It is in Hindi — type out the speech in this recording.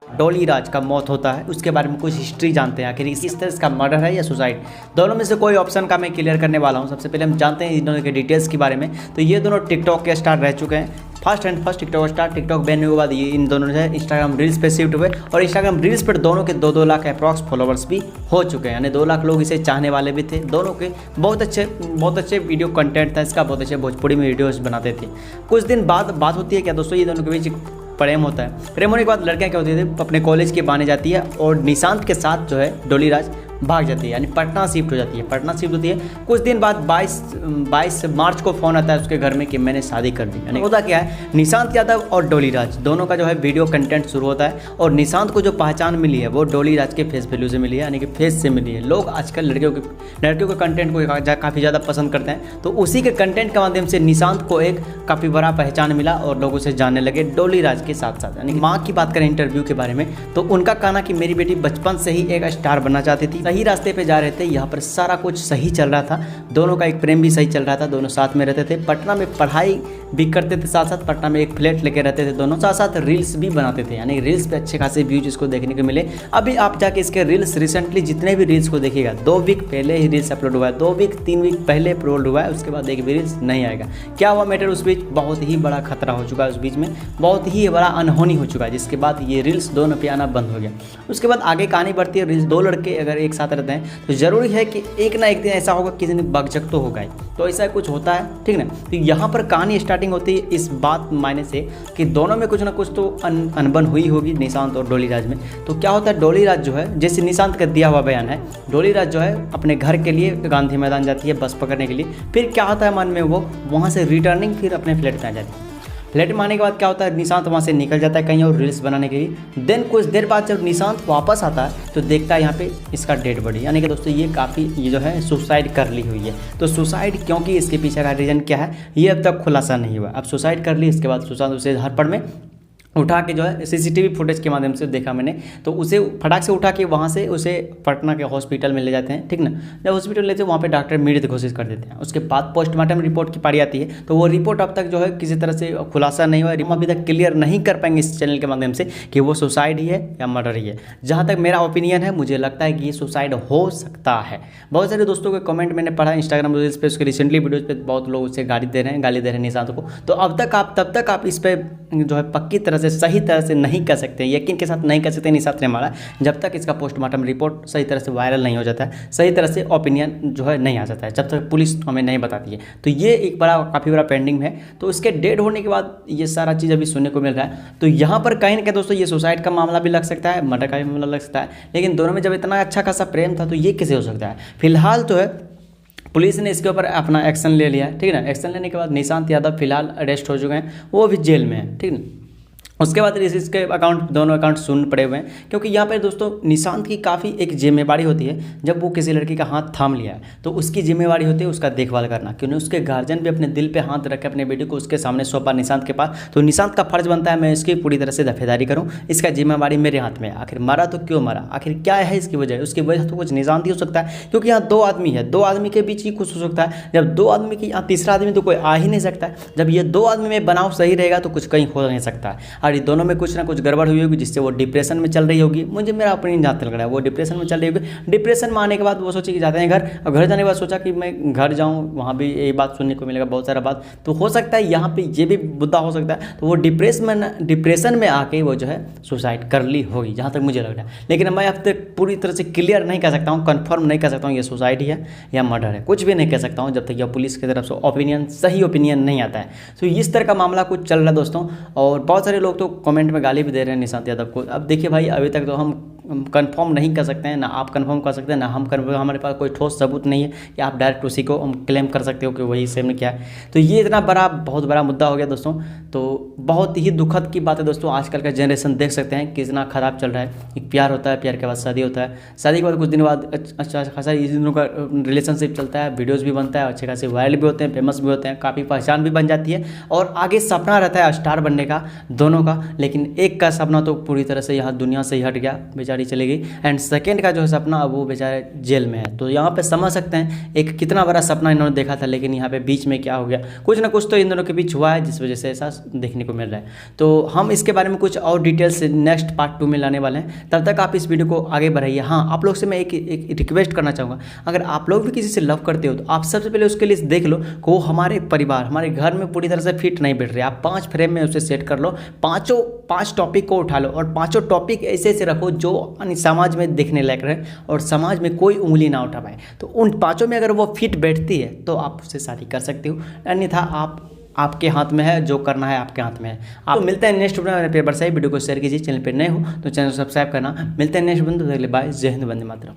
डॉली राज का मौत होता है, उसके बारे में कुछ हिस्ट्री जानते हैं, आखिर इस तरह इसका मर्डर है या सुसाइड, दोनों में से कोई ऑप्शन का मैं क्लियर करने वाला हूं। सबसे पहले हम जानते हैं इन दोनों के डिटेल्स के बारे में। तो ये दोनों टिकटॉक के स्टार रह चुके हैं, first TikTok star. TikTok ban होने के बाद ये इन दोनों जो है इंस्टाग्राम रील्स पे शिफ्ट हुए और इंस्टाग्राम रील्स पर दोनों के 2-2 लाख अप्रॉक्स फॉलोवर्स भी हो चुके हैं, यानी 2 लाख लोग इसे चाहने वाले भी थे। दोनों के बहुत अच्छे वीडियो कंटेंट था इसका, बहुत अच्छे भोजपुरी में वीडियोस बनाते थे। कुछ दिन बाद बात होती है क्या दोस्तों, ये दोनों के बीच प्रेम होता है। प्रेम होने के बाद लड़कियां क्या होती थी, अपने कॉलेज के बहाने जाती है और निशांत के साथ जो है डॉली राज भाग जाती है, यानी पटना शिफ्ट हो जाती है। पटना शिफ्ट होती है, कुछ दिन बाद 22 मार्च को फ़ोन आता है उसके घर में कि मैंने शादी कर दी। यानी होता क्या है, निशांत यादव और डॉली राज दोनों का जो है वीडियो कंटेंट शुरू होता है और निशांत को जो पहचान मिली है वो डॉली राज के फेस वैल्यू से मिली है, यानी कि फेस से मिली है। लोग आजकल लड़कियों के कंटेंट को काफ़ी ज़्यादा पसंद करते हैं, तो उसी के कंटेंट के माध्यम से निशांत को एक काफ़ी बड़ा पहचान मिला और लोग उसे जानने लगे डॉली राज के साथ साथ। यानी माँ की बात करें इंटरव्यू के बारे में, तो उनका कहना कि मेरी बेटी बचपन से ही एक स्टार बनना चाहती थी, सही रास्ते पे जा रहे थे, यहाँ पर सारा कुछ सही चल रहा था, दोनों का एक प्रेम भी सही चल रहा था, दोनों साथ में रहते थे, पटना में पढ़ाई भी करते थे, साथ साथ पटना में एक फ्लैट लेके रहते थे दोनों, साथ साथ रील्स भी बनाते थे, यानी रील्स पे अच्छे खासे व्यूज इसको देखने को मिले। अभी आप जाके इसके रील्स रिसेंटली जितने भी रील्स को देखिएगा, 2 वीक पहले ही रील्स अपलोड हुआ है, 2 वीक 3 वीक पहले अपलोड हुआ है, उसके बाद एक भी रील्स नहीं आएगा। क्या हुआ मैटर, उस बीच बहुत ही बड़ा खतरा हो चुका है, उस बीच में बहुत ही बड़ा अनहोनी हो चुका है, जिसके बाद ये रील्स दोनों पे आना बंद हो गया। उसके बाद आगे कहानी बढ़ती है। रील्स 2 लड़के अगर एक साथ रहते हैं तो ज़रूरी है कि एक ना एक दिन ऐसा होगा किसी ने बकझक तो होगा ही, तो ऐसा कुछ होता है, ठीक ना। तो यहाँ पर कहानी स्टार्टिंग होती है इस बात मायने से कि दोनों में कुछ ना कुछ तो अनबन हुई होगी निशांत और डॉली राज में। तो क्या होता है, डॉली राज जो है, जैसे निशांत का दिया हुआ बयान है, डॉली राज जो है अपने घर के लिए गांधी मैदान जाती है बस पकड़ने के लिए, फिर क्या होता है मन में, वो वहाँ से रिटर्निंग फिर अपने फ्लैट में आ जाती है। फ्लैट में आने के बाद क्या होता है, निशांत वहाँ से निकल जाता है कहीं और रील्स बनाने के लिए। देन कुछ देर बाद जब निशांत वापस आता है तो देखता है यहाँ पे इसका डेड बॉडी, यानी कि दोस्तों ये जो है सुसाइड कर ली हुई है। तो सुसाइड क्योंकि इसके पीछे का रीज़न क्या है ये अब तक खुलासा नहीं हुआ। अब सुसाइड कर ली, इसके बाद सुशांत उसे हड़पड़ में उठा के जो है सीसीटीवी फुटेज के माध्यम से देखा मैंने, तो उसे फटाक से उठा के वहाँ से उसे पटना के हॉस्पिटल में ले जाते हैं, ठीक ना। जब हॉस्पिटल लेते हैं वहाँ पे डॉक्टर मृत घोषित कर देते हैं। उसके बाद पोस्टमार्टम रिपोर्ट की पारी आती है, तो वो रिपोर्ट अब तक जो है किसी तरह से खुलासा नहीं हुआ। हम अभी तक क्लियर नहीं कर पाएंगे इस चैनल के माध्यम से कि वो सुसाइड ही है या मर्डर ही है। जहाँ तक मेरा ओपिनियन है, मुझे लगता है कि ये सुसाइड हो सकता है। बहुत सारे दोस्तों के कमेंट मैंने पढ़ा इंस्टाग्राम रील्स पे, उसके रिसेंटली वीडियोज़ पे बहुत लोग उसे गाली दे रहे हैं निशांत को। तो तब तक आप इस पर जो है पक्की तरह से सही तरह से नहीं कर सकते, यकीन के साथ नहीं कर सकते निशांत ने मारा, जब तक इसका पोस्टमार्टम रिपोर्ट सही तरह से वायरल नहीं हो जाता है, सही तरह से ओपिनियन जो है नहीं आ जाता है, जब तक पुलिस हमें नहीं बताती है। तो ये एक काफ़ी बड़ा पेंडिंग है। तो इसके डेड होने के बाद ये सारा चीज़ अभी सुनने को मिल रहा है। तो यहाँ पर कहीं ना कहीं दोस्तों ये सुसाइड का मामला भी लग सकता है, मर्डर का भी मामला लग सकता है, लेकिन दोनों में जब इतना अच्छा खासा प्रेम था तो ये कैसे हो सकता है। फिलहाल तो है पुलिस ने इसके ऊपर अपना एक्शन ले लिया है, ठीक है ना। एक्शन लेने के बाद निशांत यादव फिलहाल अरेस्ट हो चुके हैं, वो भी जेल में है, ठीक है। उसके बाद इसके दोनों अकाउंट शून्य पड़े हुए हैं, क्योंकि यहाँ पर दोस्तों निशांत की काफ़ी एक जिम्मेवारी होती है। जब वो किसी लड़की का हाथ थाम लिया है तो उसकी जिम्मेवारी होती है उसका देखभाल करना, क्योंकि उसके गार्जियन भी अपने दिल पे हाथ रख के अपने बेटी को उसके सामने सौंपा निशांत के पास। तो निशांत का फर्ज बनता है मैं इसकी पूरी तरह से दफेदारी करूँ, इसका जिम्मेवारी मेरे हाथ में है। आखिर मारा तो क्यों मारा, आखिर क्या है इसकी वजह, उसकी वजह तो कुछ निशांत ही हो सकता है, क्योंकि यहाँ 2 आदमी है, 2 आदमी के बीच ही कुछ हो सकता है। जब 2 आदमी की यहाँ तीसरा आदमी तो कोई आ ही नहीं सकता है। जब ये 2 आदमी में बनाव सही रहेगा तो कुछ कहीं हो नहीं सकता है, और ये दोनों में कुछ कुछ गड़बड़ हुई होगी जिससे वो डिप्रेशन में चल रही होगी। मेरा ओपिनियन जहाँ तक लग रहा है वो डिप्रेशन में चल रही होगी। डिप्रेशन में आने के बाद वो सोचे कि जाते हैं घर, और घर जाने के बाद सोचा कि मैं घर जाऊँ, वहाँ भी ये बात सुनने को मिलेगा बहुत सारा बात। तो हो सकता है यहाँ पे ये भी मुद्दा हो सकता है, तो वो डिप्रेशन में आके वो जो है सुसाइड कर ली होगी, जहाँ तक मुझे लग रहा है। लेकिन मैं अब तक पूरी तरह से क्लियर नहीं कर सकता हूँ, कन्फर्म नहीं कर सकता हूँ ये सुसाइड ही है या मर्डर है, कुछ भी नहीं कह सकता हूँ जब तक यह पुलिस की तरफ से सही ओपिनियन नहीं आता है। तो इस तरह का मामला कुछ चल रहा है दोस्तों, और बहुत सारे लोग तो कमेंट में गाली भी दे रहे हैं निशांत यादव को। अब देखिए भाई, अभी तक तो हम कंफर्म नहीं कर सकते हैं, ना आप कंफर्म कर सकते हैं, ना हम कंफर्म, हमारे पास कोई ठोस सबूत नहीं है कि आप डायरेक्ट उसी को हम क्लेम कर सकते हो कि वही सेम ने किया है। तो ये इतना बहुत बड़ा मुद्दा हो गया दोस्तों। तो बहुत ही दुखद की बात है दोस्तों, आजकल का जनरेशन देख सकते हैं कितना ख़राब चल रहा है। एक प्यार होता है, प्यार के बाद शादी होता है, शादी के बाद कुछ दिन बाद अच्छा खासा इस दिनों का रिलेशनशिप चलता है, वीडियोज़ भी बनता है, अच्छे खासे वायरल भी होते हैं, फेमस भी होते हैं, काफ़ी पहचान भी बन जाती है, और आगे सपना रहता है स्टार बनने का दोनों का। लेकिन एक का सपना तो पूरी तरह से यहाँ दुनिया से ही हट गया, बेचारे बेचारी चली गई। एंड सेकेंड का जो है सपना, अब वो बेचारे जेल में है। तो यहाँ पे समझ सकते हैं एक कितना बड़ा सपना इन्होंने देखा था, लेकिन यहाँ पे बीच में क्या हो गया, कुछ ना कुछ तो इन दोनों के बीच हुआ है जिस वजह से ऐसा देखने को मिल रहा है। तो हम इसके बारे में कुछ और डिटेल्स नेक्स्ट पार्ट 2 में लाने वाले हैं। तब तक आप इस वीडियो को आगे बढ़ाइए। हाँ, आप लोग से मैं एक रिक्वेस्ट करना चाहूँगा, अगर आप लोग भी किसी से लव करते हो तो आप सबसे पहले उसके लिए देख लो कि वो हमारे परिवार, हमारे घर में पूरी तरह से फिट नहीं बैठ रहे। आप 5 फ्रेम में उसे सेट कर लो, 5 टॉपिक को उठा लो और 5 टॉपिक ऐसे ऐसे रखो जो समाज में देखने लायक रहे और समाज में कोई उंगली ना उठा पाए। तो उन 5 में अगर वो फिट बैठती है तो आप उससे शादी कर सकते हो, अन्यथा आपके हाथ में है, जो करना है आपके हाथ में है। आप मिलते हैं नेक्स्ट वीडियो में। पेपर से वीडियो को शेयर कीजिए, चैनल पर नए हो तो चैनल को सब्सक्राइब करना। मिलते हैं नेक्स्ट वीडियो, बाय। जय हिंद, वंदे मातरम।